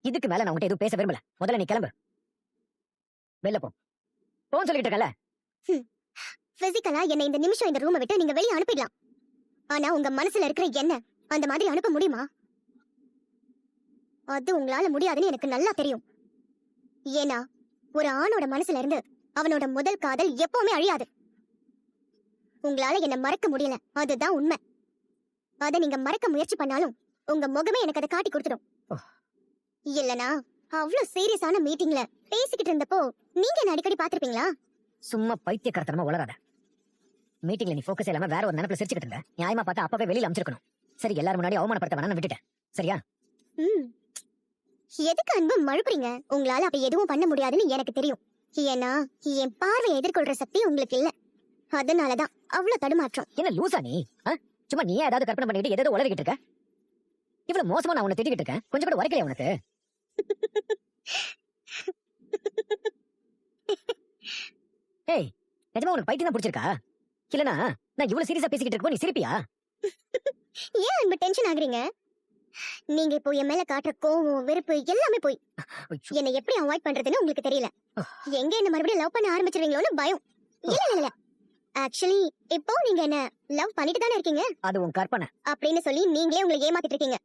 இதுக்கு மேல நான் உன்கிட்ட எதுவும் பேச விரும்பல. முதல்ல நீ கிளம்பு. வெளில போ. போன்னு சொல்லிட்டு இருக்கல. பிசிக்கலா என்ன இந்த நிமிஷம் இந்த ரூமை விட்டு நீங்க வெளிய அனுப்பிடலாம். ஆனா உங்க மனசுல இருக்கிற என்ன அந்த மாதிரி அனுப்ப முடியுமா? அது உங்களால முடியாதுன்னு எனக்கு நல்லா தெரியும். ஏன்னா ஒரு ஆணோட மனசுல இருந்து அவனோட முதல் காதல் எப்பவுமே அழியாது. உங்களால என்ன மறக்க முடியல, அதுதான் உண்மை. அத நீங்க மறக்க முயற்சி பண்ணாலும் உங்க முகமே எனக்கு அதை காட்டி கொடுத்துடும். இல்லனா அவ்வளவு சீரியஸான மீட்டிங்ல பேசிக்கிட்டு இருந்தப்போ நீங்க என்ன அடிக்கடி பாத்திருப்பீங்களா? சும்மா பைத்தியக்காரத்தனமா உளறாத. மீட்டிங்ல நீ ஃபோக்கஸ் இல்லாம வேற ஒரு நினைப்புல சிரிச்சுக்கிட்டு இருந்த. நியாயமா பார்த்தா அப்பவே வெளியில அனுப்பிச்சிருக்கணும். சரி, எல்லாரும் முன்னாடி அவமானப்படுத்த வேணாம், நான் விட்டுட்டேன். சரியா? எதுக்கு அன்பு மழுப்புறீங்க? உங்களால அப்ப எதுவும் பண்ண முடியாதுன்னு எனக்கு தெரியும். ஏன்னா என் பார்வையை எதிர்கொள்ற சக்தி உங்களுக்கு இல்ல. அதனாலதான் அவ்வளவு தடுமாற்றம். என்ன லூசா நீ? சும்மா நீயே ஏதாவது கற்பனை பண்ணிட்டு ஏதோ உளறிக்கிட்டு இருக்க. இவ்வளவு மோசமா நான் உன்னை திட்டிக்கிட்டு இருக்கேன், கொஞ்சம் கூட உரைக்கலையா உனக்கு? ஏய், நிஜமா உனக்கு பைத்தியம் தான் பிடிச்சிருக்கா? இல்லனா நான் இவ்வளவு சீரியஸா பேசிக்கிட்டு இருக்கோம், நீ சிரிப்பியா? ஏன் அன்பு டென்ஷன் ஆகுறீங்க? நீங்க இப்போ என் மேல காட்டுற கோவம், வெறுப்பு எல்லாமே போய் என்னை எப்படி அவாய்ட் பண்றதுன்னு உங்களுக்கு தெரியல. எங்க என்ன மறுபடியும் லவ் பண்ண ஆரம்பிச்சிருவீங்களோன்னு பயம். இல்ல இல்ல இல்ல, ஆக்சுவலி இப்போ நீங்க என்ன லவ் பண்ணிட்டு தானே இருக்கீங்க. அது உன் கற்பனை அப்படின்னு சொல்லி நீங்களே உங்களை ஏமாத்திட்டு இருக்கீங்க.